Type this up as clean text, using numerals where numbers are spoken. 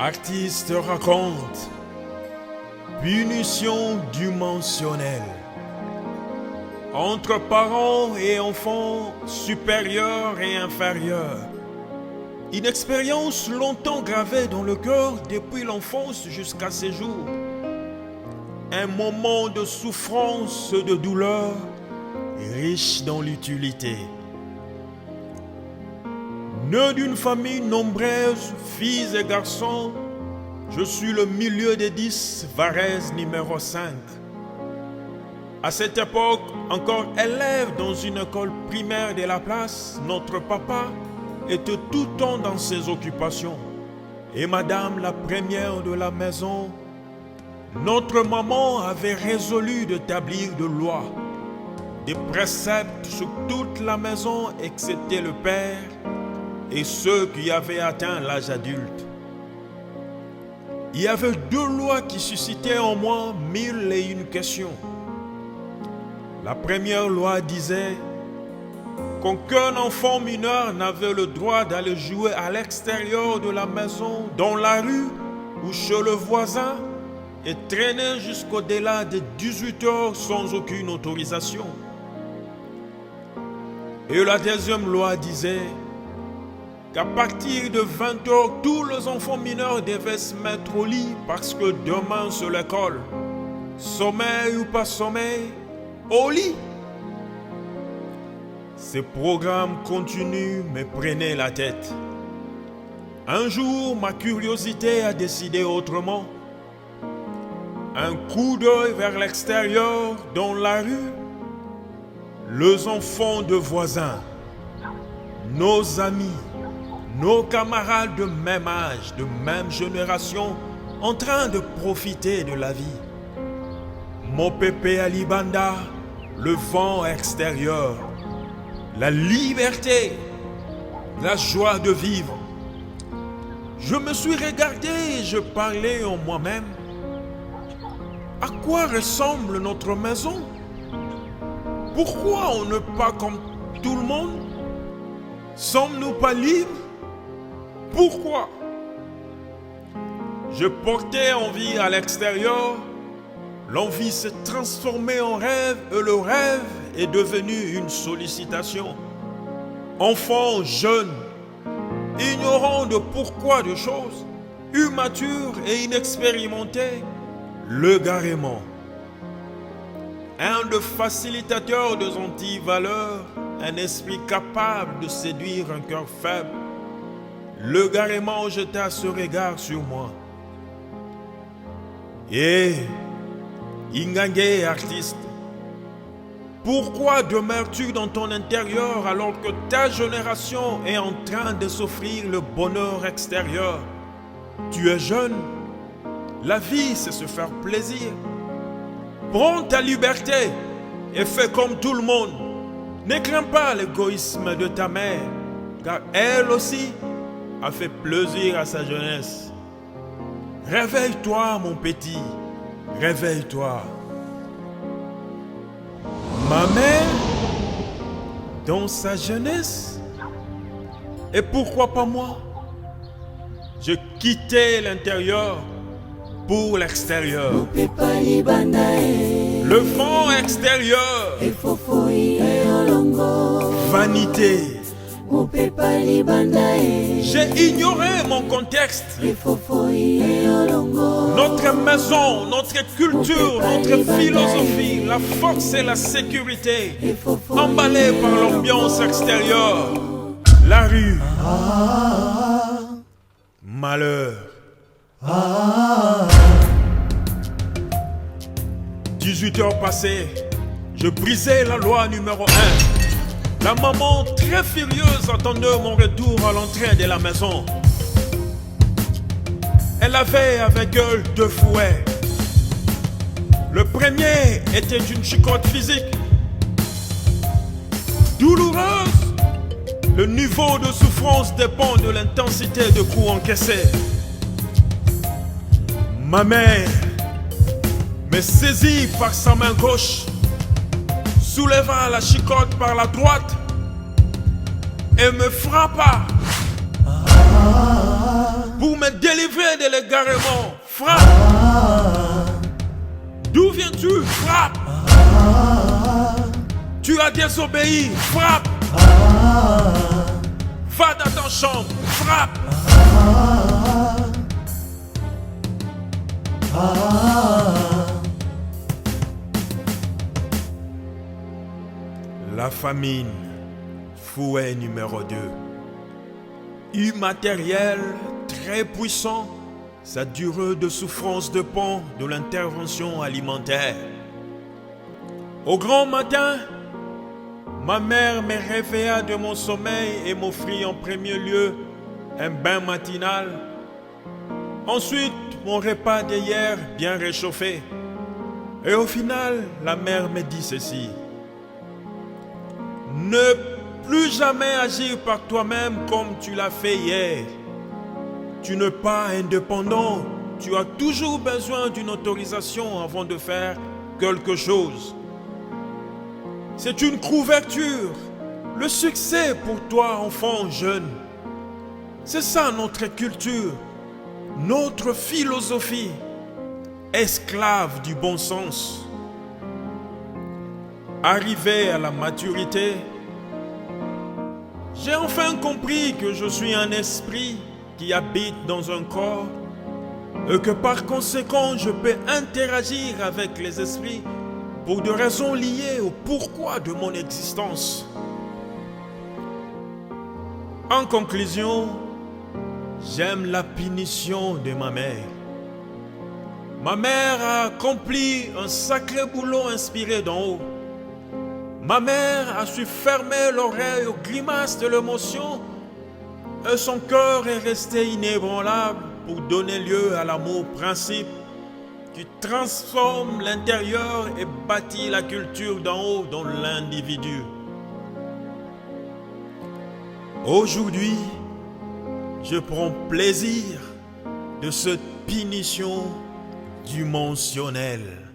Artiste raconte punition dimensionnelle entre parents et enfants supérieurs et inférieurs. Une expérience longtemps gravée dans le cœur depuis l'enfance jusqu'à ces jours. Un moment de souffrance, de douleur, riche dans l'utilité. Né d'une famille nombreuse, filles et garçons, je suis le milieu des 10, Varèse numéro 5. À cette époque, encore élève dans une école primaire de la place, notre papa était tout le temps dans ses occupations. Et madame la première de la maison, notre maman avait résolu d'établir des lois, des préceptes sur toute la maison excepté le père et ceux qui avaient atteint l'âge adulte. Il y avait deux lois qui suscitaient en moi 1001 questions. La première loi disait qu'aucun enfant mineur n'avait le droit d'aller jouer à l'extérieur de la maison, dans la rue ou chez le voisin, et traîner jusqu'au-delà de 18 heures sans aucune autorisation. Et la deuxième loi disait qu'à partir de 20 heures, tous les enfants mineurs devaient se mettre au lit parce que demain c'est l'école. Sommeil ou pas sommeil, au lit. Ces programmes continus me prenaient la tête. Un jour, ma curiosité a décidé autrement. Un coup d'œil vers l'extérieur, dans la rue, les enfants de voisins, nos amis, nos camarades de même âge, de même génération, en train de profiter de la vie. Mon pépé Ali Banda, le vent extérieur, la liberté, la joie de vivre. Je me suis regardé et je parlais en moi-même. À quoi ressemble notre maison? Pourquoi on n'est pas comme tout le monde? Sommes-nous pas libres? Pourquoi? Je portais envie à l'extérieur, l'envie s'est transformée en rêve et le rêve est devenu une sollicitation. Enfant, jeune, ignorant de pourquoi des choses, immature et inexpérimenté, l'égarement. Un des facilitateurs des anti-valeurs, un esprit capable de séduire un cœur faible. L'égarement jeta ce regard sur moi. Et Ingangé artiste, pourquoi demeures-tu dans ton intérieur alors que ta génération est en train de s'offrir le bonheur extérieur? Tu es jeune, la vie c'est se faire plaisir. Prends ta liberté et fais comme tout le monde. Ne crains pas l'égoïsme de ta mère, car elle aussi a fait plaisir à sa jeunesse. Réveille-toi mon petit, réveille-toi. Ma mère, dans sa jeunesse, et pourquoi pas moi? Je quittais l'intérieur pour l'extérieur. Le vent extérieur, vanité. J'ai ignoré mon contexte. Notre maison, notre culture, notre philosophie, la force et la sécurité, emballées par l'ambiance extérieure. La rue, malheur. 18 heures passées, je brisais la loi numéro 1. La maman, très furieuse, attendait mon retour à l'entrée de la maison. Elle avait avec elle deux fouets. Le premier était une chicotte physique, douloureuse. Le niveau de souffrance dépend de l'intensité de coups encaissés. Ma mère me saisit par sa main gauche, souleva la chicotte par la droite et me frappa. pour me délivrer de l'égarement. Frappe. D'où viens-tu? Frappe. Tu as désobéi. Frappe. Va dans ta chambre. Frappe. La famine, fouet numéro 2. Immatériel, très puissant, sa durée de souffrance dépend de l'intervention alimentaire. Au grand matin, ma mère me réveilla de mon sommeil et m'offrit en premier lieu un bain matinal. Ensuite, mon repas d'hier bien réchauffé. Et au final, la mère me dit ceci. Ne plus jamais agir par toi-même comme tu l'as fait hier. Tu n'es pas indépendant. Tu as toujours besoin d'une autorisation avant de faire quelque chose. C'est une couverture. Le succès pour toi, enfant jeune. C'est ça notre culture, notre philosophie. Esclave du bon sens. Arrivé à la maturité, j'ai enfin compris que je suis un esprit qui habite dans un corps et que par conséquent je peux interagir avec les esprits pour des raisons liées au pourquoi de mon existence. En conclusion, j'aime la punition de ma mère. Ma mère a accompli un sacré boulot inspiré d'en haut. Ma mère a su fermer l'oreille aux grimaces de l'émotion et son cœur est resté inébranlable pour donner lieu à l'amour principe qui transforme l'intérieur et bâtit la culture d'en haut dans l'individu. Aujourd'hui, je prends plaisir de cette punition dimensionnelle.